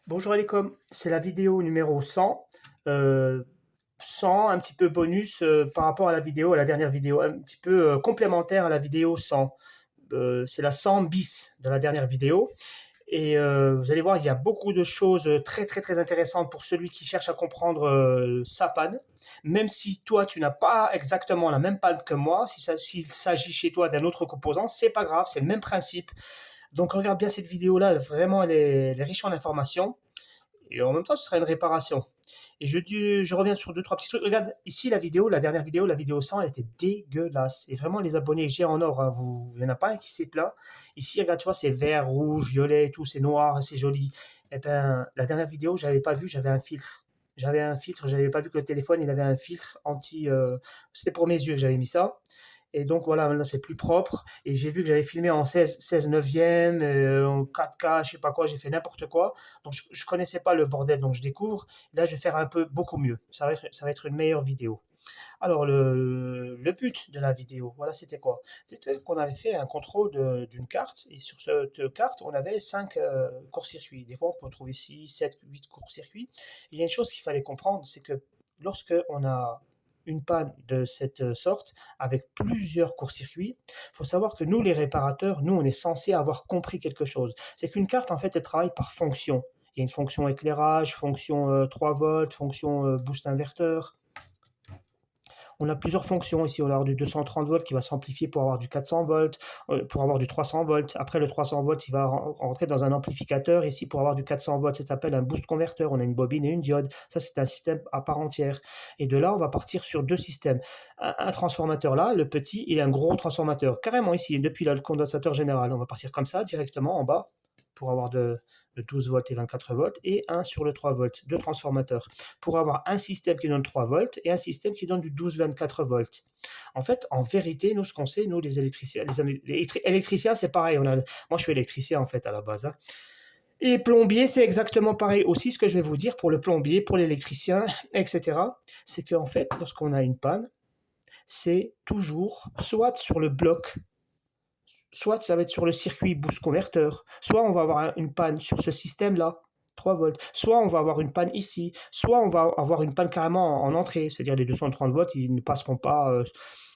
Bonjour Alécom, c'est la vidéo numéro 100. 100, un petit peu bonus par rapport à la dernière vidéo, un petit peu complémentaire à la vidéo 100. C'est la 100 bis de la dernière vidéo. Et vous allez voir, il y a beaucoup de choses très très très intéressantes pour celui qui cherche à comprendre sa panne. Même si toi, tu n'as pas exactement la même panne que moi, s'il s'agit chez toi d'un autre composant, c'est pas grave, c'est le même principe. Donc regarde bien cette vidéo-là, vraiment elle est riche en informations. Et en même temps, ce sera une réparation. Et je reviens sur deux, trois petits trucs. Regarde, ici, la vidéo, la dernière vidéo, la vidéo 100, elle était dégueulasse. Et vraiment, les abonnés, j'ai en or, hein, il n'y en a pas un qui s'est plaint. Ici, regarde, tu vois, c'est vert, rouge, violet et tout, c'est noir, c'est joli. Et ben, la dernière vidéo, j'avais pas vu, j'avais un filtre. J'avais un filtre, j'avais pas vu que le téléphone, il avait un filtre anti. C'était pour mes yeux que j'avais mis ça. Et donc voilà, maintenant c'est plus propre. Et j'ai vu que j'avais filmé en 16 neuvième, en 4K, je sais pas quoi, j'ai fait n'importe quoi. Donc je connaissais pas le bordel, donc je découvre. Là, je vais faire un peu beaucoup mieux. Ça va être une meilleure vidéo. Alors le but de la vidéo, voilà, c'était quoi? C'était qu'on avait fait un contrôle d'une carte. Et sur cette carte, on avait 5 courts-circuits. Des fois, on peut trouver 6, 7, 8 courts-circuits. Il y a une chose qu'il fallait comprendre, c'est que lorsque on a une panne de cette sorte, avec plusieurs courts-circuits, il faut savoir que nous, les réparateurs, nous, on est censé avoir compris quelque chose. C'est qu'une carte, en fait, elle travaille par fonction. Il y a une fonction éclairage, fonction 3 volts, fonction boost inverteur. On a plusieurs fonctions ici. On va avoir du 230 volts qui va s'amplifier pour avoir du 400 volts, pour avoir du 300 volts. Après le 300 volts, il va rentrer dans un amplificateur. Ici, pour avoir du 400 volts, ça s'appelle un boost converteur. On a une bobine et une diode. Ça, c'est un système à part entière. Et de là, on va partir sur deux systèmes. Un transformateur là, le petit, et un gros transformateur. Carrément ici, depuis là, le condensateur général. On va partir comme ça, directement en bas, pour avoir de 12 volts et 24 volts, et un sur le 3 volts, deux transformateurs, pour avoir un système qui donne 3 volts et un système qui donne du 12-24 volts. En fait, en vérité, nous, ce qu'on sait, nous, les électriciens, les électriciens, c'est pareil. Moi, je suis électricien, en fait, à la base, hein. Et plombier, c'est exactement pareil aussi, ce que je vais vous dire pour le plombier, pour l'électricien, etc. C'est qu'en fait, lorsqu'on a une panne, c'est toujours soit sur le bloc, soit ça va être sur le circuit boost converteur, soit on va avoir une panne sur ce système-là, 3 volts, soit on va avoir une panne ici, soit on va avoir une panne carrément en entrée, c'est-à-dire les 230 volts, ils ne passeront pas,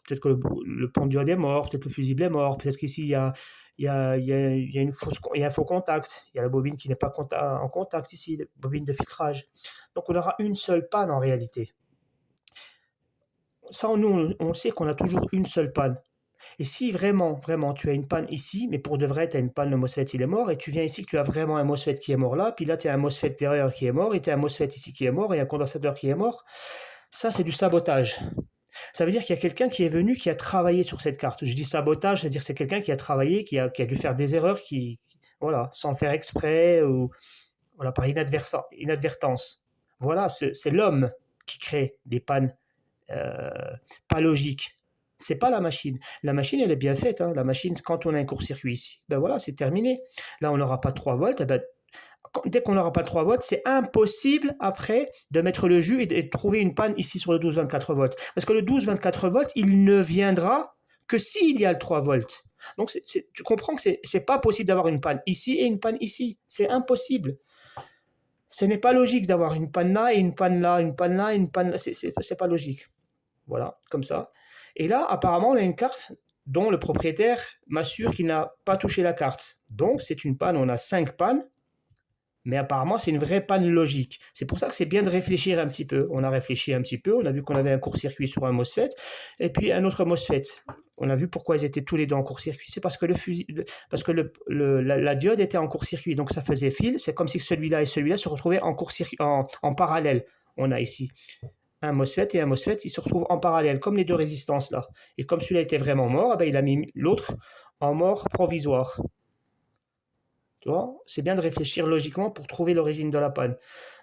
peut-être que le pont diode est mort, peut-être que le fusible est mort, peut-être qu'ici il y a il y a un faux contact, il y a la bobine qui n'est pas en contact ici, la bobine de filtrage. Donc on aura une seule panne en réalité. Ça, nous, on sait qu'on a toujours une seule panne. Et si vraiment, vraiment, tu as une panne ici, mais pour de vrai, tu as une panne, le MOSFET il est mort, et tu viens ici que tu as vraiment un MOSFET qui est mort là, puis là tu as un MOSFET derrière qui est mort, et tu as un MOSFET ici qui est mort, et un condensateur qui est mort, ça c'est du sabotage. Ça veut dire qu'il y a quelqu'un qui est venu, qui a travaillé sur cette carte. Je dis sabotage, c'est-à-dire c'est quelqu'un qui a travaillé, qui a dû faire des erreurs, voilà, sans le faire exprès, ou voilà, par inadvertance. Voilà, c'est l'homme qui crée des pannes euh, pas logiques. C'est pas la machine. La machine, elle est bien faite, hein. La machine, quand on a un court-circuit ici, ben voilà, c'est terminé. Là, on n'aura pas 3 volts. Eh ben, dès qu'on n'aura pas 3 volts, c'est impossible après de mettre le jus et de trouver une panne ici sur le 12-24 volts. Parce que le 12-24 volts, il ne viendra que s'il y a le 3 volts. Donc, tu comprends que c'est pas possible d'avoir une panne ici et une panne ici. C'est impossible. Ce n'est pas logique d'avoir une panne là et une panne là, une panne là et une panne là. C'est pas logique. Voilà, comme ça. Et là, apparemment, on a une carte dont le propriétaire m'assure qu'il n'a pas touché la carte. Donc, c'est une panne, on a 5 pannes, mais apparemment, c'est une vraie panne logique. C'est pour ça que c'est bien de réfléchir un petit peu. On a réfléchi un petit peu, on a vu qu'on avait un court-circuit sur un MOSFET, et puis un autre MOSFET. On a vu pourquoi ils étaient tous les deux en court-circuit. C'est parce que, parce que la diode était en court-circuit, donc ça faisait fil. C'est comme si celui-là et celui-là se retrouvaient en court-circuit, en parallèle. On a ici un MOSFET et un MOSFET, ils se retrouvent en parallèle, comme les deux résistances là. Et comme celui-là était vraiment mort, eh ben, il a mis l'autre en mort provisoire. Tu vois, c'est bien de réfléchir logiquement pour trouver l'origine de la panne.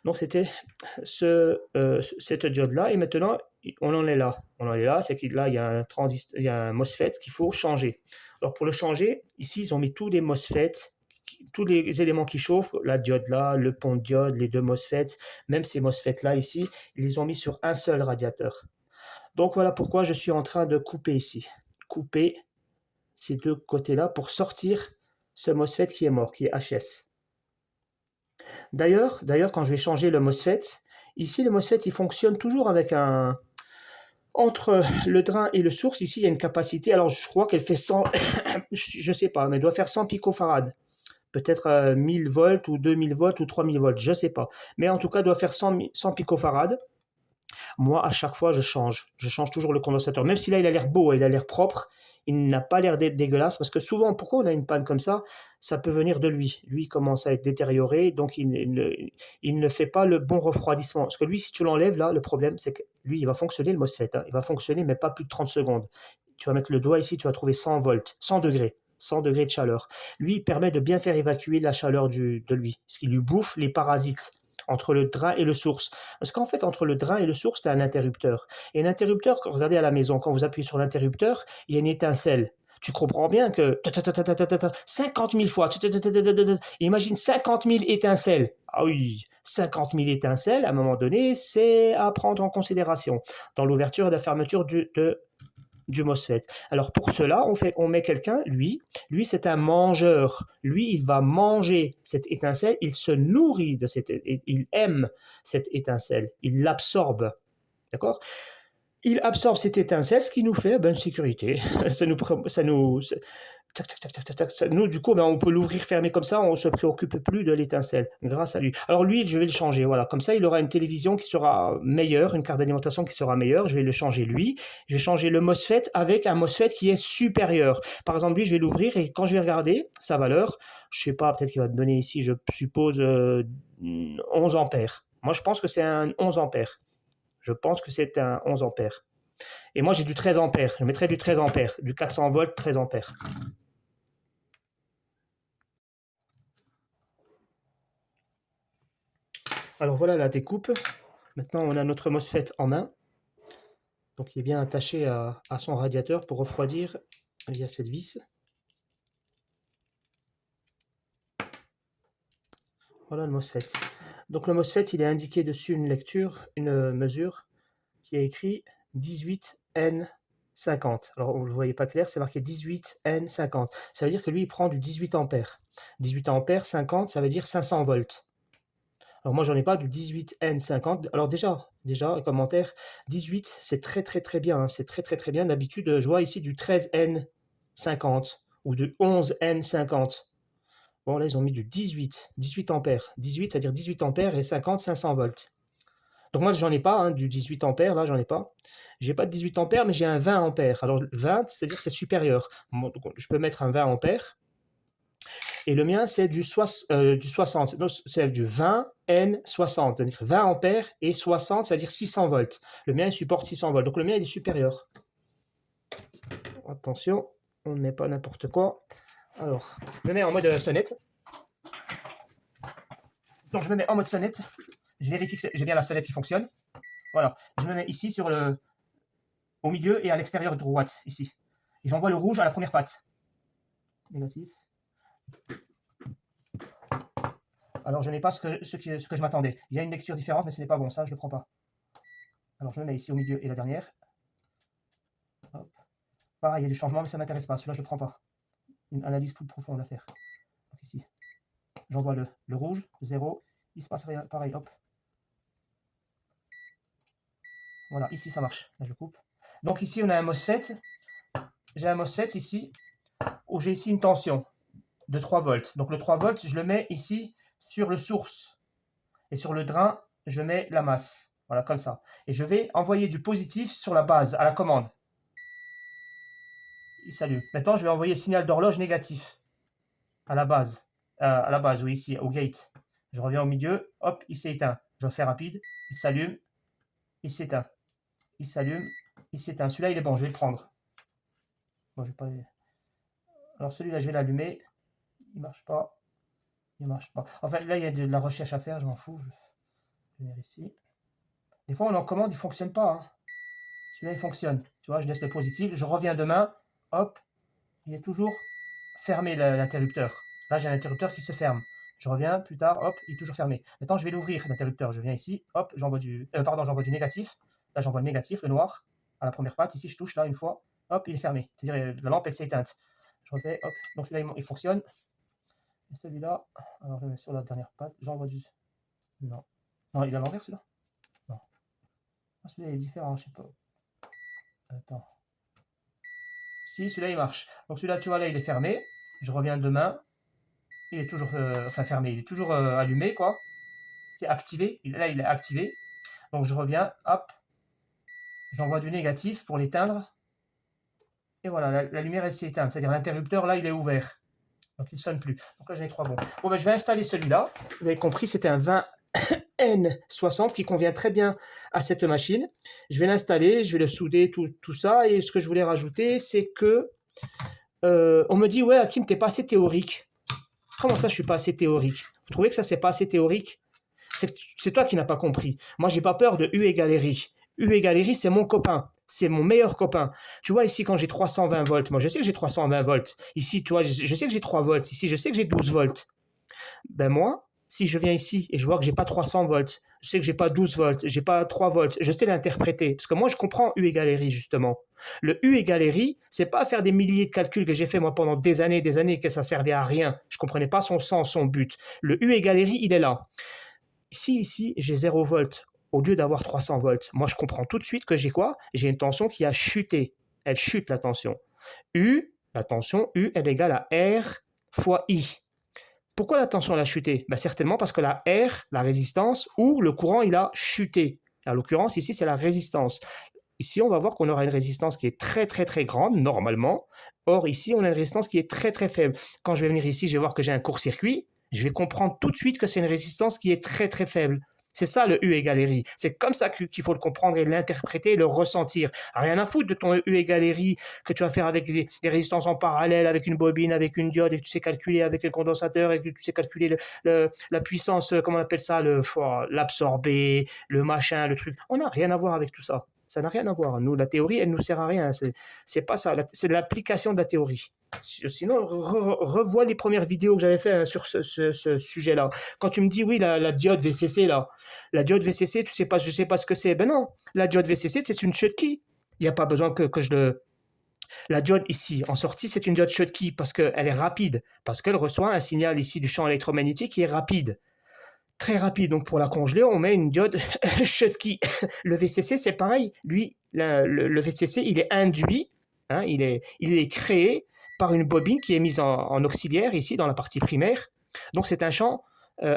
Donc c'était cette diode-là, et maintenant on en est là. On en est là, c'est que là il y a il y a un MOSFET qu'il faut changer. Alors pour le changer, ici ils ont mis tous les MOSFET, tous les éléments qui chauffent, la diode là, le pont de diode, les deux MOSFET, même ces MOSFET là ici, ils les ont mis sur un seul radiateur. Donc voilà pourquoi je suis en train de couper ici. Couper ces deux côtés-là pour sortir ce MOSFET qui est mort, qui est HS. D'ailleurs, quand je vais changer le MOSFET, ici, le MOSFET, il fonctionne toujours avec un... Entre le drain et le source, ici, il y a une capacité. Alors, je crois qu'elle fait 100... je ne sais pas, mais elle doit faire 100 picofarad. Peut-être 1000 volts ou 2000 volts ou 3000 volts, je ne sais pas. Mais en tout cas, elle doit faire 100 picofarad. Moi, à chaque fois, je change. Je change toujours le condensateur. Même si là, il a l'air beau, il a l'air propre, il n'a pas l'air d'être dégueulasse. Parce que souvent, pourquoi on a une panne comme ça? Ça peut venir de lui. Lui commence à être détérioré, donc il ne fait pas le bon refroidissement. Parce que lui, si tu l'enlèves, là, le problème, c'est que lui, il va fonctionner, le MOSFET. Hein. Il va fonctionner, mais pas plus de 30 secondes. Tu vas mettre le doigt ici, tu vas trouver 100 volts, 100 degrés. 100 degrés de chaleur. Lui, il permet de bien faire évacuer la chaleur de lui, ce qui lui bouffe les parasites entre le drain et le source. Parce qu'en fait, entre le drain et le source, tu as un interrupteur. Et un interrupteur, regardez à la maison, quand vous appuyez sur l'interrupteur, il y a une étincelle. Tu comprends bien que 50 000 fois, imagine 50 000 étincelles. Ah oui, 50 000 étincelles, à un moment donné, c'est à prendre en considération dans l'ouverture et la fermeture du MOSFET. Alors pour cela, on met quelqu'un, lui c'est un mangeur. Lui, il va manger cette étincelle, il se nourrit de il aime cette étincelle, il l'absorbe. D'accord? Il absorbe cette étincelle, ce qui nous fait une sécurité. Nous, du coup, on peut l'ouvrir, fermer comme ça, on ne se préoccupe plus de l'étincelle, grâce à lui. Alors lui, je vais le changer, voilà. Comme ça, il aura une télévision qui sera meilleure, une carte d'alimentation qui sera meilleure. Je vais le changer lui. Je vais changer le MOSFET avec un MOSFET qui est supérieur. Par exemple, lui, je vais l'ouvrir et quand je vais regarder sa valeur, je sais pas, peut-être qu'il va me donner ici, je suppose, 11 ampères. Moi, je pense que c'est un 11 ampères. Je pense que c'est un 11 ampères. Et moi, j'ai du 13 ampères. Je mettrais du 13 ampères, du 400 volts, 13 ampères. Alors voilà la découpe. Maintenant, on a notre MOSFET en main. Donc, il est bien attaché à son radiateur pour refroidir via cette vis. Voilà le MOSFET. Donc, le MOSFET, il est indiqué dessus une lecture, une mesure qui est écrit 18N50. Alors, vous ne le voyez pas clair, c'est marqué 18N50. Ça veut dire que lui, il prend du 18 ampères. 18 ampères, 50, ça veut dire 500 volts. Alors moi, j'en ai pas du 18N50. Alors déjà, un commentaire, 18, c'est très très très bien. Hein. C'est très très très bien. D'habitude, je vois ici du 13N50 ou du 11N50. Bon, là, ils ont mis du 18 ampères. 18, c'est-à-dire 18 ampères et 50, 500 volts. Donc moi, j'en ai pas, hein, du 18 ampères, là, j'en ai pas. J'ai pas de 18 ampères, mais j'ai un 20 ampères. Alors 20, c'est-à-dire que c'est supérieur. Bon, donc, je peux mettre un 20 ampères. Et le mien, c'est du 60. Donc, c'est du 20N60, c'est-à-dire 20 ampères et 60, c'est-à-dire 600 volts. Le mien, il supporte 600 volts. Donc, le mien, il est supérieur. Attention, on ne met pas n'importe quoi. Alors, je me mets en mode sonnette. Donc, je me mets en mode sonnette. Je vérifie que j'ai bien la sonnette qui fonctionne. Voilà. Je me mets ici au milieu et à l'extérieur de droite, ici. Et j'envoie le rouge à la première patte. Négatif. Alors, je n'ai pas ce que je m'attendais. Il y a une lecture différente, mais ce n'est pas bon. Ça, je ne le prends pas. Alors, je me mets ici au milieu et la dernière. Hop. Pareil, il y a du changement, mais ça ne m'intéresse pas. Celui-là, je ne le prends pas. Une analyse plus profonde à faire. Donc, ici, j'envoie le rouge, 0. Il se passe rien. Pareil, hop. Voilà, ici, ça marche. Là, je coupe. Donc, ici, on a un MOSFET. J'ai un MOSFET ici, où j'ai ici une tension de 3 volts. Donc, le 3 volts, je le mets ici sur le source. Et sur le drain, je mets la masse. Voilà, comme ça. Et je vais envoyer du positif sur la base, à la commande. Il s'allume. Maintenant, je vais envoyer le signal d'horloge négatif à la base. Oui, ici, au gate. Je reviens au milieu. Hop, il s'est éteint. Je fais rapide. Il s'allume. Il s'éteint. Il s'allume. Il s'éteint. Celui-là, il est bon. Je vais le prendre. Bon, je vais pas... Alors, celui-là, je vais l'allumer. Il marche pas. Il marche pas. En fait, là, il y a de la recherche à faire. Je m'en fous. Je vais venir ici. Des fois, on en commande, il ne fonctionne pas. Hein. Celui-là, il fonctionne. Tu vois, je laisse le positif. Je reviens demain. Hop. Il est toujours fermé l'interrupteur. Là, j'ai un interrupteur qui se ferme. Je reviens plus tard, hop, il est toujours fermé. Maintenant, je vais l'ouvrir, l'interrupteur. Je viens ici, hop, j'envoie du négatif. Là, j'envoie le négatif, le noir, à la première patte. Ici, je touche là une fois, hop, il est fermé. C'est-à-dire, la lampe, elle s'est éteinte. Je refais, hop, donc celui-là, il fonctionne. Et celui-là, alors je le mets sur la dernière patte, j'envoie du Non. Non, il est à l'envers celui-là? Non. Ah, celui-là est différent, je sais pas. Attends. Si, celui-là il marche. Donc celui-là, tu vois, là il est fermé. Je reviens demain. Il est toujours, enfin fermé, il est toujours allumé, quoi. C'est activé. Là, il est activé. Donc je reviens, hop, j'envoie du négatif pour l'éteindre. Et voilà, la lumière elle s'est éteinte. C'est-à-dire l'interrupteur, là, il est ouvert. Donc il ne sonne plus. Donc là, j'en ai 3 bons. Bon, ben, je vais installer celui-là. Vous avez compris, c'était un 20N60 qui convient très bien à cette machine. Je vais l'installer, je vais le souder, tout ça. Et ce que je voulais rajouter, c'est que on me dit, ouais, Hakim, t'es pas assez théorique. Comment ça, je suis pas assez théorique? Vous trouvez que ça, c'est pas assez théorique? C'est toi qui n'as pas compris. Moi, j'ai pas peur de U égale RI. U égale RI, c'est mon copain. C'est mon meilleur copain. Tu vois, ici, quand j'ai 320 volts, moi, je sais que j'ai 320 volts. Ici, tu vois, je sais que j'ai 3 volts. Ici, je sais que j'ai 12 volts. Ben moi, si je viens ici et je vois que j'ai pas 300 volts, je sais que j'ai pas 12 volts, j'ai pas 3 volts, je sais l'interpréter. Parce que moi, je comprends U égale RI, justement. Le U égale RI, c'est pas faire des milliers de calculs que j'ai fait, moi, pendant des années, que ça servait à rien. Je comprenais pas son sens, son but. Le U égale RI, il est là. Ici, j'ai 0 volts au lieu d'avoir 300 volts. Moi, je comprends tout de suite que j'ai quoi? J'ai une tension qui a chuté. Elle chute, la tension. La tension U, elle est égale à R fois I. Pourquoi la tension a chuté? Ben certainement parce que la R, la résistance, ou le courant, il a chuté. En l'occurrence, ici, c'est la résistance. Ici, on va voir qu'on aura une résistance qui est très, très, très grande, normalement. Or, ici, on a une résistance qui est très, très faible. Quand je vais venir ici, je vais voir que j'ai un court-circuit. Je vais comprendre tout de suite que c'est une résistance qui est très, très faible. C'est ça le U égale RI. C'est comme ça qu'il faut le comprendre et l'interpréter et le ressentir. Rien à foutre de ton U égale RI que tu vas faire avec des résistances en parallèle, avec une bobine, avec une diode, et que tu sais calculer avec un condensateur, et que tu sais calculer la puissance, comment on appelle ça, l'absorber, le machin, le truc. On n'a rien à voir avec tout ça. Ça n'a rien à voir. Nous, la théorie, elle ne nous sert à rien. C'est pas ça. C'est de l'application de la théorie. Sinon, revois les premières vidéos que j'avais fait sur ce sujet-là. Quand tu me dis, oui, la diode VCC, là, la diode VCC, tu sais pas, je sais pas ce que c'est. Ben non, la diode VCC, c'est une Schottky. Il n'y a pas besoin que je le... La diode ici, en sortie, c'est une diode Schottky parce qu'elle est rapide, parce qu'elle reçoit un signal ici du champ électromagnétique qui est rapide. Très rapide. Donc pour la congeler, on met une diode Schottky. Le VCC, c'est pareil. Lui, le VCC, il est induit, hein, il est créé par une bobine qui est mise en auxiliaire ici dans la partie primaire. Donc c'est un champ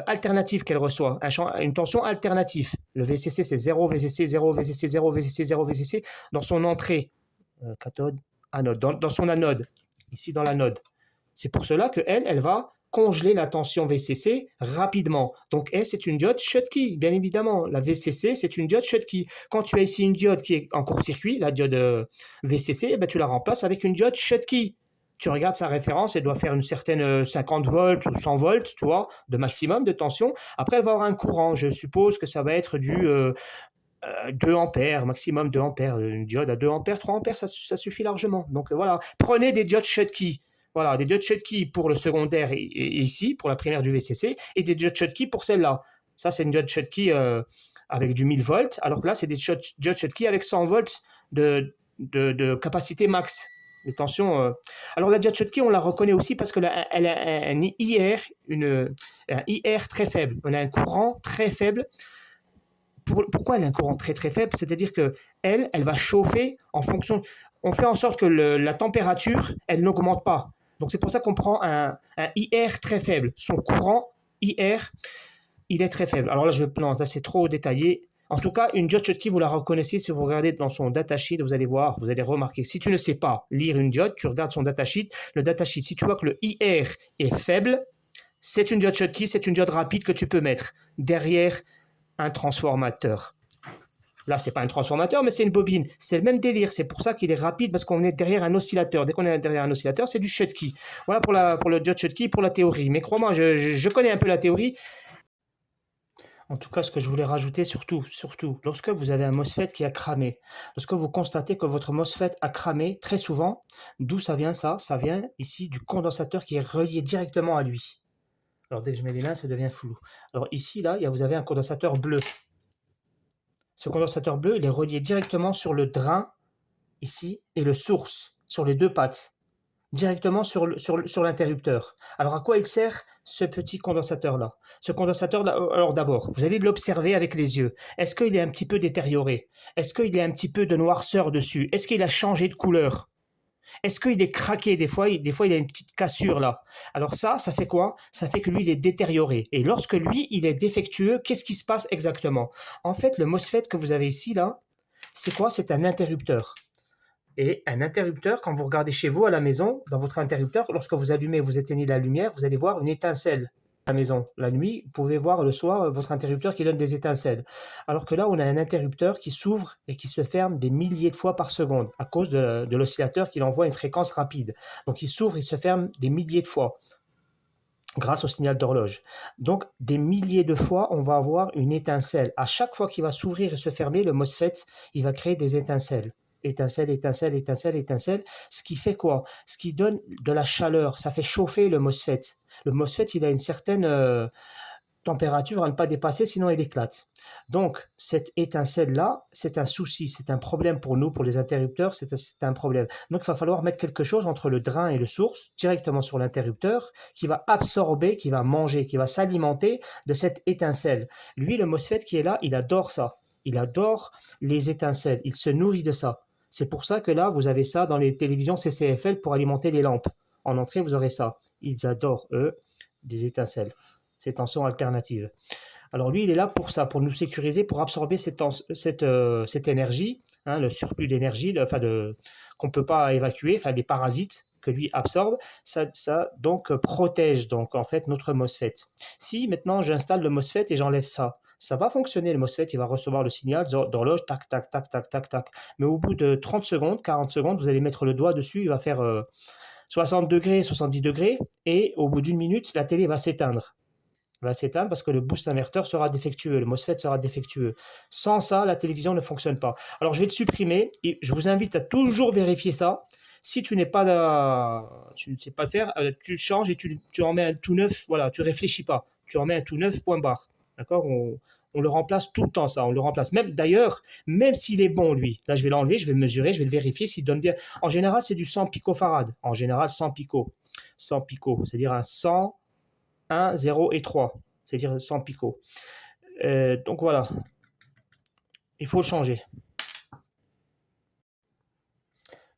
alternatif qu'elle reçoit, une tension alternative. Le VCC, c'est 0 VCC, 0 VCC, 0 VCC, 0 VCC dans son entrée, cathode, anode, dans son anode, ici dans l'anode. C'est pour cela qu'elle va congeler la tension VCC rapidement. Donc, c'est une diode Schottky, bien évidemment. La VCC, c'est une diode Schottky. Quand tu as ici une diode qui est en court-circuit, la diode VCC, tu la remplaces avec une diode Schottky. Tu regardes sa référence, elle doit faire une certaine 50 volts ou 100 volts, tu vois, de maximum de tension. Après, elle va avoir un courant. Je suppose que ça va être du 2 ampères, maximum 2 ampères. Une diode à 2 ampères, 3 ampères, ça suffit largement. Donc voilà, prenez des diodes Schottky. Voilà, des diodes Schottky pour le secondaire et ici, pour la primaire du VCC, et des diodes Schottky pour celle-là. Ça, c'est une diode Schottky avec du 1000 volts, alors que là, c'est des diodes Schottky avec 100 volts de capacité max. Les tensions. Alors, la diode Schottky, on la reconnaît aussi parce qu'elle a un IR, un IR très faible. On a un courant très faible. Pourquoi elle a un courant très très faible? C'est-à-dire que elle va chauffer en fonction. On fait en sorte que la température, elle n'augmente pas. Donc c'est pour ça qu'on prend un IR très faible. Son courant IR, il est très faible. Alors là, non, là c'est trop détaillé. En tout cas, une diode Schottky, vous la reconnaissez si vous regardez dans son datasheet, vous allez voir, vous allez remarquer. Si tu ne sais pas lire une diode, tu regardes son datasheet. Le datasheet, si tu vois que le IR est faible, c'est une diode Schottky, c'est une diode rapide que tu peux mettre derrière un transformateur. Là, c'est pas un transformateur, mais c'est une bobine. C'est le même délire. C'est pour ça qu'il est rapide, parce qu'on est derrière un oscillateur. Dès qu'on est derrière un oscillateur, c'est du Schottky. Voilà pour le diode Schottky, pour la théorie. Mais crois-moi, je connais un peu la théorie. En tout cas, ce que je voulais rajouter, surtout, lorsque vous avez un MOSFET qui a cramé, lorsque vous constatez que votre MOSFET a cramé, très souvent, d'où ça vient ça? Ça vient ici du condensateur qui est relié directement à lui. Alors, dès que je mets les mains, ça devient flou. Alors ici, là, vous avez un condensateur bleu. Ce condensateur bleu, il est relié directement sur le drain, ici, et le source, sur les deux pattes. directement sur l'interrupteur. Alors à quoi il sert ce petit condensateur-là? Ce condensateur-là, alors d'abord, vous allez l'observer avec les yeux. Est-ce qu'il est un petit peu détérioré? Est-ce qu'il y a un petit peu de noirceur dessus? Est-ce qu'il a changé de couleur? Est-ce qu'il est craqué des fois, il a une petite cassure là. Alors ça fait quoi? Ça fait que lui, il est détérioré. Et lorsque lui, il est défectueux, qu'est-ce qui se passe exactement? En fait, le MOSFET que vous avez ici là, c'est quoi? C'est un interrupteur. Et un interrupteur, quand vous regardez chez vous à la maison, dans votre interrupteur, lorsque vous allumez, vous éteignez la lumière, vous allez voir une étincelle à la maison. La nuit, vous pouvez voir le soir votre interrupteur qui donne des étincelles. Alors que là, on a un interrupteur qui s'ouvre et qui se ferme des milliers de fois par seconde à cause de l'oscillateur qui envoie une fréquence rapide. Donc il s'ouvre, il se ferme des milliers de fois grâce au signal d'horloge. Donc, des milliers de fois, on va avoir une étincelle. À chaque fois qu'il va s'ouvrir et se fermer, le MOSFET, il va créer des étincelles. Étincelle, étincelle, étincelle, étincelle. Ce qui fait quoi? Ce qui donne de la chaleur. Ça fait chauffer le MOSFET. Le MOSFET, il a une certaine température à ne pas dépasser, sinon il éclate. Donc, cette étincelle-là, c'est un souci, c'est un problème pour nous, pour les interrupteurs, c'est un problème. Donc, il va falloir mettre quelque chose entre le drain et le source, directement sur l'interrupteur, qui va absorber, qui va manger, qui va s'alimenter de cette étincelle. Lui, le MOSFET qui est là, il adore ça. Il adore les étincelles, il se nourrit de ça. C'est pour ça que là, vous avez ça dans les télévisions CCFL pour alimenter les lampes. En entrée, vous aurez ça. Ils adorent, eux, des étincelles, ces tensions alternatives. Alors lui, il est là pour ça, pour nous sécuriser, pour absorber cette énergie, hein, le surplus d'énergie qu'on ne peut pas évacuer, enfin des parasites que lui absorbe, ça donc protège donc en fait notre MOSFET. Si maintenant j'installe le MOSFET et j'enlève ça va fonctionner, le MOSFET, il va recevoir le signal d'horloge, tac, tac, tac, tac, tac, tac. Mais au bout de 30 secondes, 40 secondes, vous allez mettre le doigt dessus, il va faire 60 degrés, 70 degrés, et au bout d'une minute, la télé va s'éteindre parce que le boost inverteur sera défectueux, le MOSFET sera défectueux. Sans ça, la télévision ne fonctionne pas. Alors je vais le supprimer et je vous invite à toujours vérifier ça. Si tu n'es pas, tu ne sais pas le faire, tu changes et tu en mets un tout neuf. Voilà, tu réfléchis pas. Tu en mets un tout neuf, point barre. D'accord? On le remplace tout le temps, ça. On le remplace. Même d'ailleurs, même s'il est bon, lui. Là, je vais l'enlever, je vais le mesurer, je vais le vérifier s'il donne bien. En général, c'est du 100 picofarad. En général, 100 pico. 100 pico, c'est-à-dire un 100, 1, 0 et 3, c'est-à-dire 100 picots. Donc voilà, il faut le changer.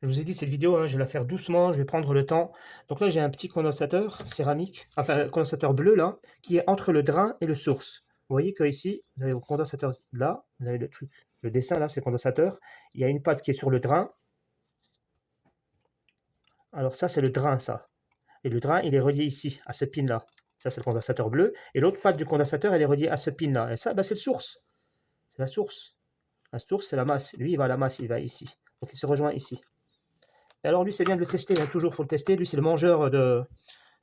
Je vous ai dit, cette vidéo, hein, je vais la faire doucement, je vais prendre le temps. Donc là, j'ai un petit condensateur céramique, enfin un condensateur bleu là, qui est entre le drain et le source. Vous voyez que ici, vous avez vos condensateurs là, vous avez le truc, le dessin là, c'est le condensateur. Il y a une patte qui est sur le drain. Alors ça, c'est le drain, ça. Et le drain, il est relié ici, à ce pin là. Ça, c'est le condensateur bleu. Et l'autre patte du condensateur, elle est reliée à ce pin là. Et ça, bah, c'est le source. C'est la source. La source, c'est la masse. Lui, il va à la masse, il va ici. Donc, il se rejoint ici. Et alors, lui, c'est bien de le tester. Hein, toujours, il faut le tester. Lui, c'est le mangeur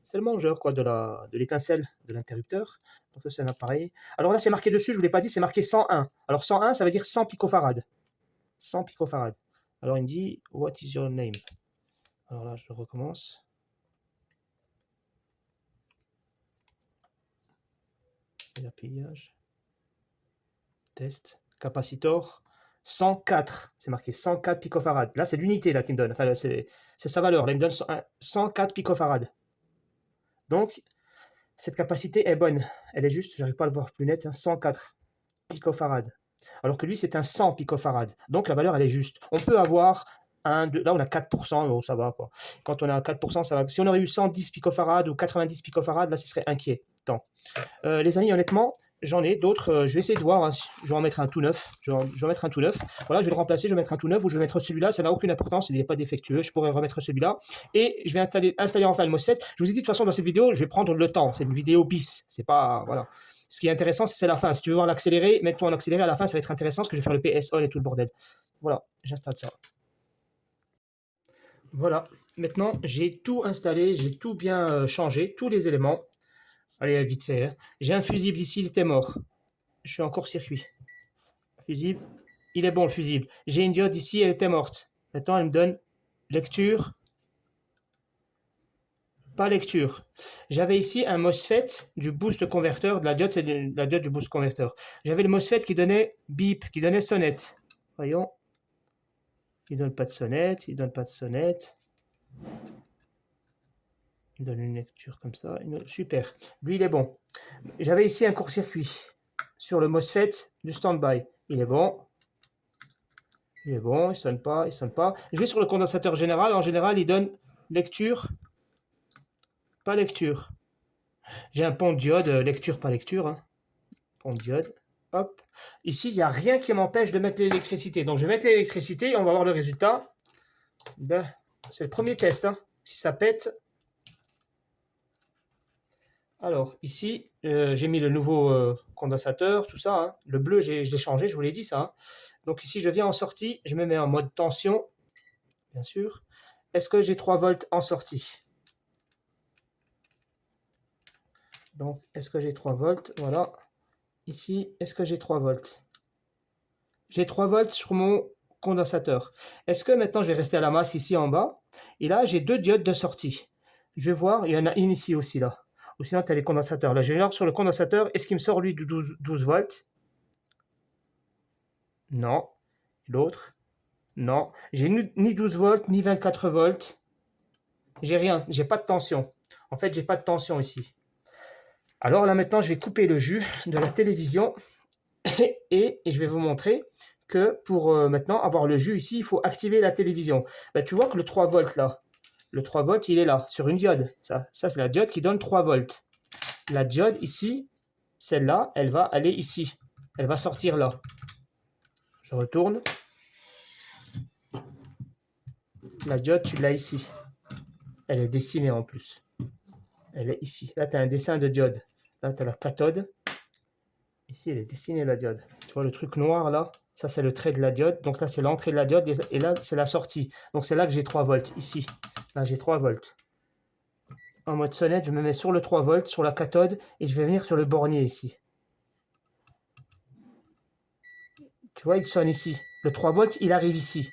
c'est le mangeur quoi, de l'étincelle de l'interrupteur. Donc, ça, c'est un appareil. Alors là, c'est marqué dessus, je ne vous l'ai pas dit, c'est marqué 101. Alors, 101, ça veut dire 100 picofarad. 100 picofarad. Alors, il me dit, what is your name? Alors là, je recommence. Pillage. Test. Capacitor. 104, c'est marqué 104 picofarad. Là, c'est l'unité là qui me donne, enfin, c'est sa valeur. Là, il me donne 104 picofarad. Donc, cette capacité est bonne. Elle est juste, j'arrive pas à le voir plus net, hein, 104 picofarad. Alors que lui, c'est un 100 picofarad. Donc, la valeur, elle est juste. On peut avoir là, on a 4%, bon, ça va quoi. Quand on a 4%, ça va. Si on aurait eu 110 picofarad ou 90 picofarad, là, ce serait inquiétant. Les amis, honnêtement, j'en ai d'autres. Je vais essayer de voir. Hein, je vais en mettre un tout neuf. Je vais en mettre un tout neuf. Voilà, je vais le remplacer. Je vais mettre un tout neuf ou je vais mettre celui-là. Ça n'a aucune importance. Il n'est pas défectueux. Je pourrais remettre celui-là. Et je vais installer enfin le MOSFET. Je vous ai dit de toute façon dans cette vidéo, je vais prendre le temps. C'est une vidéo bis. C'est pas. Voilà. Ce qui est intéressant, c'est la fin. Si tu veux voir l'accéléré, mets-toi en accéléré à la fin. Ça va être intéressant parce que je vais faire le PS on et tout le bordel. Voilà, j'installe ça. Voilà. Maintenant, j'ai tout installé. J'ai tout bien changé. Tous les éléments. Allez, vite fait. Hein. J'ai un fusible ici, il était mort. Je suis en court-circuit. Fusible, il est bon le fusible. J'ai une diode ici, elle était morte. Maintenant, elle me donne lecture, pas lecture. J'avais ici un MOSFET du boost converteur. De la diode, c'est la diode du boost converteur. J'avais le MOSFET qui donnait bip, qui donnait sonnette. Voyons. Il donne pas de sonnette, il donne pas de sonnette. Il donne une lecture comme ça. Super. Lui, il est bon. J'avais ici un court-circuit sur le MOSFET du stand-by. Il est bon. Il est bon, il sonne pas, il sonne pas. Je vais sur le condensateur général. En général, il donne lecture, pas lecture. J'ai un pont de diode, lecture, pas lecture. Hein. Pont de diode. Hop. Ici, il n'y a rien qui m'empêche de mettre l'électricité. Donc, je vais mettre l'électricité et on va voir le résultat. Ben, c'est le premier test. Hein. Si ça pète. Alors, ici, j'ai mis le nouveau condensateur, tout ça. Hein. Le bleu, je l'ai changé, je vous l'ai dit ça. Hein. Donc ici, je viens en sortie, je me mets en mode tension, bien sûr. Est-ce que j'ai 3 volts en sortie? Donc, est-ce que j'ai 3 volts? Voilà. Ici, est-ce que j'ai 3 volts? J'ai 3 volts sur mon condensateur. Est-ce que maintenant, je vais rester à la masse ici en bas? Et là, j'ai 2 diodes de sortie. Je vais voir, il y en a une ici aussi, là. Ou sinon, tu as les condensateurs. Là, je vais voir sur le condensateur, est-ce qu'il me sort, lui, du 12 volts? Non. L'autre? Non. J'ai ni 12 volts, ni 24 volts. J'ai rien. J'ai pas de tension. En fait, j'ai pas de tension ici. Alors là, maintenant, je vais couper le jus de la télévision et je vais vous montrer que pour maintenant avoir le jus ici, il faut activer la télévision. Ben, tu vois que le 3 volts là, le 3 volts, il est là, sur une diode. Ça c'est la diode qui donne 3 volts. La diode ici, celle-là, elle va aller ici. Elle va sortir là. Je retourne. La diode, tu l'as ici. Elle est dessinée en plus. Elle est ici. Là, tu as un dessin de diode. Là, tu as la cathode. Ici, elle est dessinée, la diode. Tu vois le truc noir là? Ça, c'est le trait de la diode. Donc là, c'est l'entrée de la diode et là, c'est la sortie. Donc c'est là que j'ai 3 volts. Ici. Là, j'ai 3 volts. En mode sonnette, je me mets sur le 3 volts, sur la cathode et je vais venir sur le bornier ici. Tu vois, il sonne ici. Le 3 volts, il arrive ici.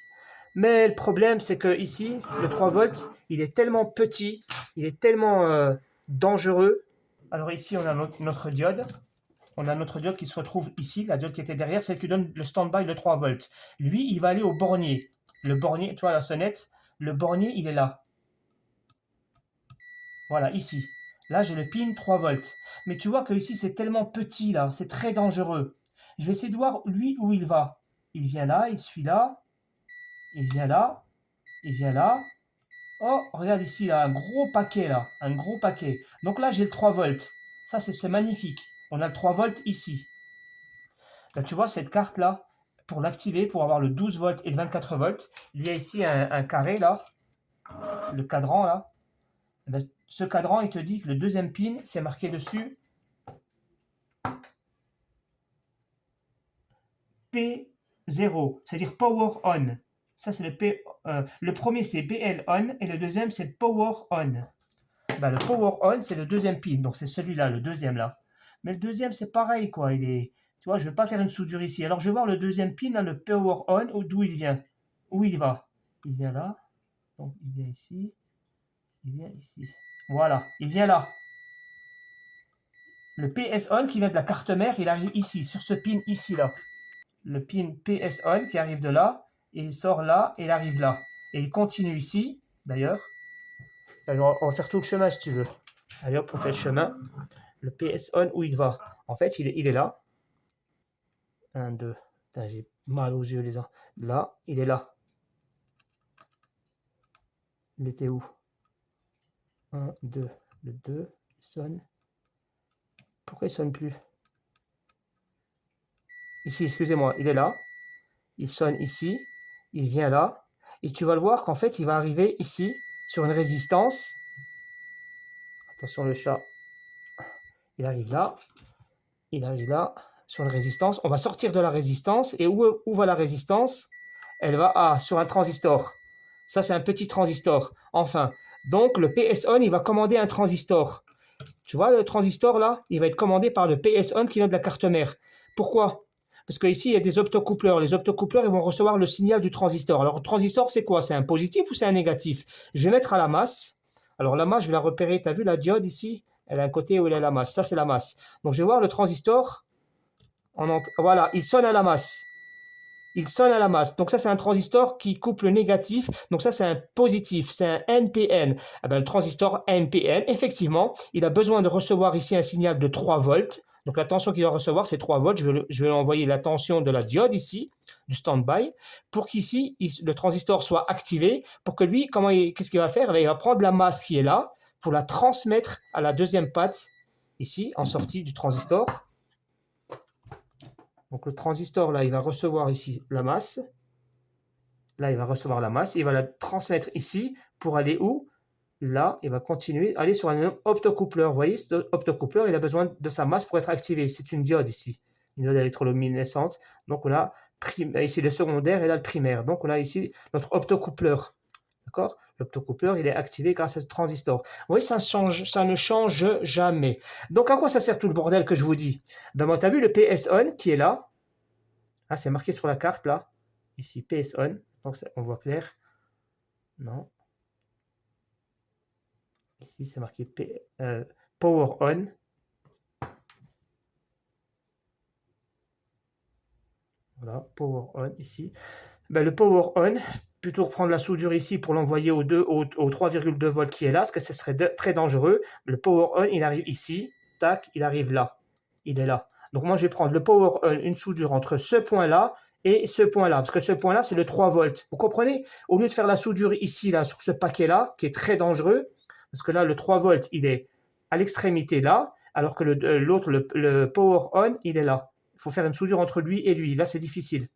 Mais le problème, c'est que ici, le 3 volts, il est tellement petit, il est tellement dangereux. Alors ici, on a notre diode. On a notre diode qui se retrouve ici, la diode qui était derrière, celle qui donne le stand-by, le 3 volts. Lui, il va aller au bornier. Le bornier, tu vois la sonnette, le bornier, il est là. Voilà, ici. Là, j'ai le pin 3 volts. Mais tu vois que ici, c'est tellement petit, là. C'est très dangereux. Je vais essayer de voir, lui, où il va. Il vient là, il suit là. Il vient là. Il vient là. Oh, regarde ici, là, un gros paquet, là. Un gros paquet. Donc là, j'ai le 3 volts. Ça, c'est magnifique. On a le 3 volts ici. Là, tu vois, cette carte-là, pour l'activer, pour avoir le 12 volts et le 24 volts, il y a ici un carré, là. Le cadran, là. Et bien, ce cadran, il te dit que le deuxième pin, c'est marqué dessus P0, c'est-à-dire Power On. Ça, c'est le premier, c'est PL On, et le deuxième, c'est Power On. Ben, le Power On, c'est le deuxième pin, donc c'est celui-là, le deuxième là. Mais le deuxième, c'est pareil, quoi. Il est, tu vois, je ne vais pas faire une soudure ici. Alors, je vais voir le deuxième pin, là, le Power On, d'où il vient. Où il va? Il vient là. Donc, il vient ici. Il vient ici. Voilà, il vient là. Le PS On qui vient de la carte mère, il arrive ici, sur ce pin ici, là. Le pin PS On qui arrive de là, et il sort là, et il arrive là. Et il continue ici, d'ailleurs. Alors, on va faire tout le chemin si tu veux. Allez hop, on fait le chemin. Le PS On, où il va? En fait, il est là. 1, 2. J'ai mal aux yeux, les gens. Là, il est là. Il était où? 1, 2. Le 2, il sonne. Pourquoi il sonne plus? Ici, excusez-moi, il est là. Il sonne ici. Il vient là. Et tu vas le voir qu'en fait, il va arriver ici, sur une résistance. Attention, le chat. Il arrive là. Il arrive là, sur la résistance. On va sortir de la résistance. Et où va la résistance? Elle va sur un transistor. Ça, c'est un petit transistor. Enfin, donc le PS-On, il va commander un transistor. Tu vois le transistor là? Il va être commandé par le PS-On qui vient de la carte mère. Pourquoi? Parce qu'ici, il y a des optocoupleurs. Les optocoupleurs, ils vont recevoir le signal du transistor. Alors, le transistor, c'est quoi? C'est un positif ou c'est un négatif? Je vais mettre à la masse. Alors, la masse, je vais la repérer. Tu as vu la diode ici? Elle a un côté où elle a la masse. Ça, c'est la masse. Donc, je vais voir le transistor. Voilà, il sonne à la masse. il sonne à la masse. Donc ça, c'est un transistor qui coupe le négatif. Donc ça, c'est un positif, c'est un NPN. Eh ben, le transistor NPN, effectivement, il a besoin de recevoir ici un signal de 3 volts. Donc la tension qu'il doit recevoir, c'est 3 volts. Je vais lui envoyer la tension de la diode ici, du standby, pour qu'ici, le transistor soit activé, pour que lui, qu'est-ce qu'il va faire? Il va prendre la masse qui est là, pour la transmettre à la deuxième patte, ici, en sortie du transistor. Donc le transistor, là, il va recevoir ici la masse. Là, il va recevoir la masse. Il va la transmettre ici pour aller où? Là, il va continuer, aller sur un optocoupleur. Vous voyez, cet optocoupleur, il a besoin de sa masse pour être activé. C'est une diode ici, une diode électroluminescente. Donc on a ici le secondaire et là le primaire. Donc on a ici notre optocoupleur. D'accord? L'optocoupleur, il est activé grâce à ce transistor. Vous voyez, ça ne change jamais. Donc à quoi ça sert tout le bordel que je vous dis? Ben moi, tu as vu le PS on qui est là? Ah, c'est marqué sur la carte là. Ici, PS on. Donc on voit clair. Non. Ici, c'est marqué Power On. Voilà, Power On ici. Ben, le Power On, plutôt que prendre la soudure ici pour l'envoyer au 3,2 volts qui est là, parce que ce serait très dangereux. Le Power On, il arrive ici. Tac, il arrive là. Il est là. Donc moi, je vais prendre le Power On, une soudure entre ce point-là et ce point-là. Parce que ce point-là, c'est le 3 volts. Vous comprenez? Au lieu de faire la soudure ici, là, sur ce paquet-là, qui est très dangereux, parce que là, le 3 volts, il est à l'extrémité là, alors que l'autre, le Power On, il est là. Il faut faire une soudure entre lui et lui. Là, c'est difficile.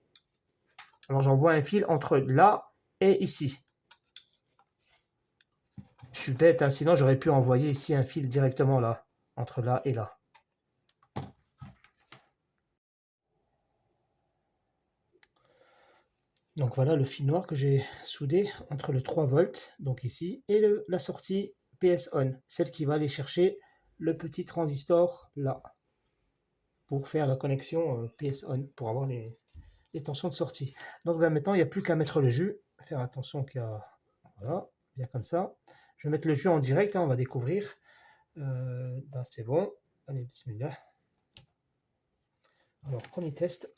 Alors, j'envoie un fil entre là et ici. Je suis bête, hein, sinon j'aurais pu envoyer ici un fil directement là, entre là et là. Donc voilà le fil noir que j'ai soudé entre le 3 volts, donc ici, et la sortie PS on, celle qui va aller chercher le petit transistor là, pour faire la connexion PS on, pour avoir les tensions de sortie. Donc ben, maintenant, il n'y a plus qu'à mettre le jus. Faire attention qu'il y a... Voilà, bien comme ça. Je vais mettre le jus en direct, hein, on va découvrir. Là, c'est bon. Allez, bismillah. Alors, premier test.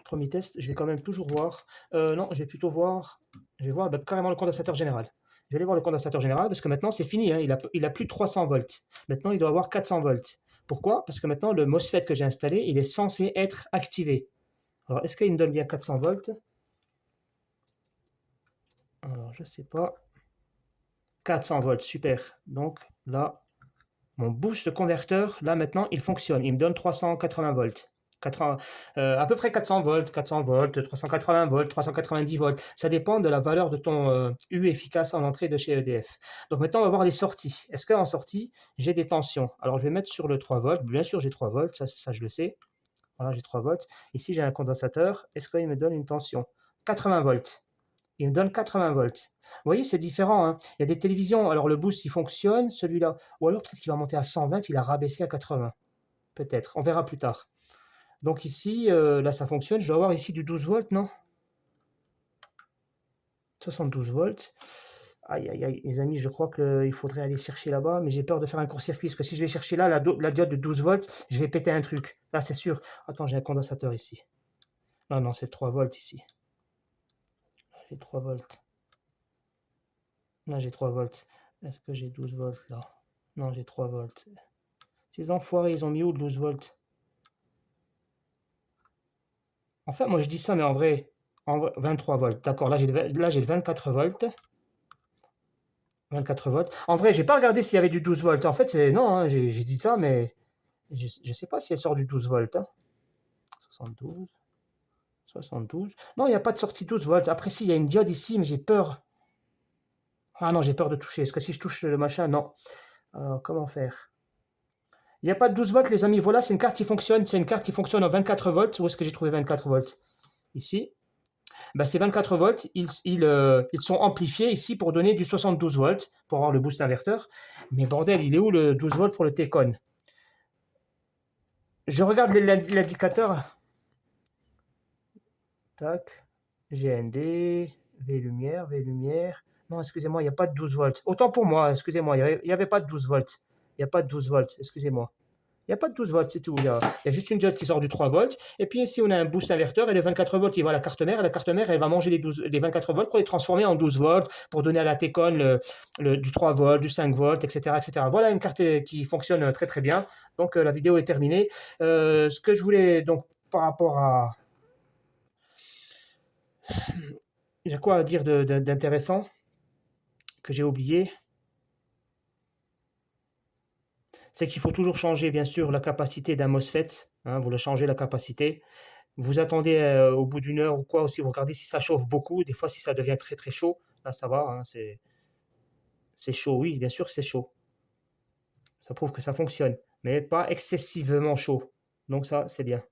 Premier test, je vais quand même toujours voir. Non, je vais plutôt voir. Je vais voir carrément le condensateur général. Je vais aller voir le condensateur général parce que maintenant c'est fini. Hein, il a plus de 300 volts. Maintenant, il doit avoir 400 volts. Pourquoi? Parce que maintenant, le MOSFET que j'ai installé, il est censé être activé. Alors, est-ce qu'il me donne bien 400 volts? Alors, je ne sais pas. 400 volts, super. Donc là, mon boost converteur, là maintenant, il fonctionne. Il me donne 380 volts. À peu près 400 volts, 400 volts, 380 volts, 390 volts. Ça dépend de la valeur de ton U efficace en entrée de chez EDF. Donc maintenant, on va voir les sorties. Est-ce qu'en sortie, j'ai des tensions? Alors, je vais mettre sur le 3 volts. Bien sûr, j'ai 3 volts, ça je le sais. Voilà, j'ai 3 volts. Ici, j'ai un condensateur. Est-ce qu'il me donne une tension? 80 volts. Il me donne 80 volts. Vous voyez, c'est différent. Hein. Il y a des télévisions. Alors, le boost, il fonctionne, celui-là. Ou alors, peut-être qu'il va monter à 120, il a rabaissé à 80. Peut-être. On verra plus tard. Donc ici, là, ça fonctionne. Je dois avoir ici du 12 volts, non? 72 volts. Aïe, aïe, aïe, les amis, je crois qu'il faudrait aller chercher là-bas, mais j'ai peur de faire un court-circuit, parce que si je vais chercher là, la diode de 12 volts, je vais péter un truc. Là, c'est sûr. Attends, j'ai un condensateur ici. Non, non, c'est 3 volts ici. J'ai 3 volts. Là, j'ai 3 volts. Est-ce que j'ai 12 volts là? Non, j'ai 3 volts. Ces enfoirés, ils ont mis où le 12 volts? Enfin, moi, je dis ça, mais en vrai 23 volts. D'accord, là, j'ai le 24 volts. 24 volts. En vrai, j'ai pas regardé s'il y avait du 12 volts. En fait, c'est non, hein, j'ai dit ça, mais je sais pas si elle sort du 12 volts. Hein. 72. 72. Non, il n'y a pas de sortie 12 volts. Après, si, il y a une diode ici, mais j'ai peur. Ah non, j'ai peur de toucher. Est-ce que si je touche le machin, non. Alors, comment faire? Il n'y a pas de 12 volts, les amis. Voilà, c'est une carte qui fonctionne. C'est une carte qui fonctionne en 24 volts. Où est-ce que j'ai trouvé 24 volts? Ici. Ben, ces 24 volts, ils sont amplifiés ici pour donner du 72 volts, pour avoir le boost inverteur. Mais bordel, il est où le 12 volts pour le T-Con? Je regarde l'indicateur. Tac. GND, V-lumière, V-lumière. Non, excusez-moi, il n'y a pas de 12 volts. Autant pour moi, excusez-moi, il n'y avait pas de 12 volts. Il n'y a pas de 12 volts, excusez-moi. Il n'y a pas de 12 volts, c'est tout. Il y a juste une diode qui sort du 3 volts. Et puis ici, on a un boost inverteur et le 24 volts, il va à la carte mère. Et la carte mère, elle va manger les 24 volts pour les transformer en 12 volts, pour donner à la T-Con du 3 volts, du 5 volts, etc., etc. Voilà une carte qui fonctionne très très bien. Donc la vidéo est terminée. Ce que je voulais donc par rapport à... Il y a quoi à dire d'intéressant que j'ai oublié? C'est qu'il faut toujours changer, bien sûr, la capacité d'un MOSFET. Hein, vous le changez la capacité. Vous attendez au bout d'une heure ou quoi aussi, vous regardez si ça chauffe beaucoup. Des fois, si ça devient très très chaud, là ça va, hein, c'est chaud. Oui, bien sûr, c'est chaud. Ça prouve que ça fonctionne, mais pas excessivement chaud. Donc ça, c'est bien.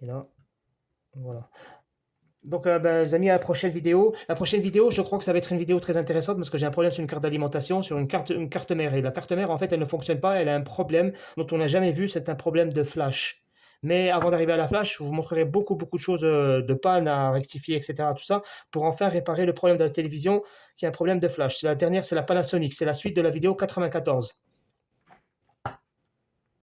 Et là, voilà. Donc, ben, les amis, à la prochaine vidéo. La prochaine vidéo, je crois que ça va être une vidéo très intéressante parce que j'ai un problème sur une carte d'alimentation, sur une carte mère. Et la carte mère, en fait, elle ne fonctionne pas. Elle a un problème dont on n'a jamais vu. C'est un problème de flash. Mais avant d'arriver à la flash, je vous montrerai beaucoup, beaucoup de choses de panne à rectifier, etc. Tout ça, pour enfin réparer le problème de la télévision qui est un problème de flash. La dernière, c'est la Panasonic. C'est la suite de la vidéo 94.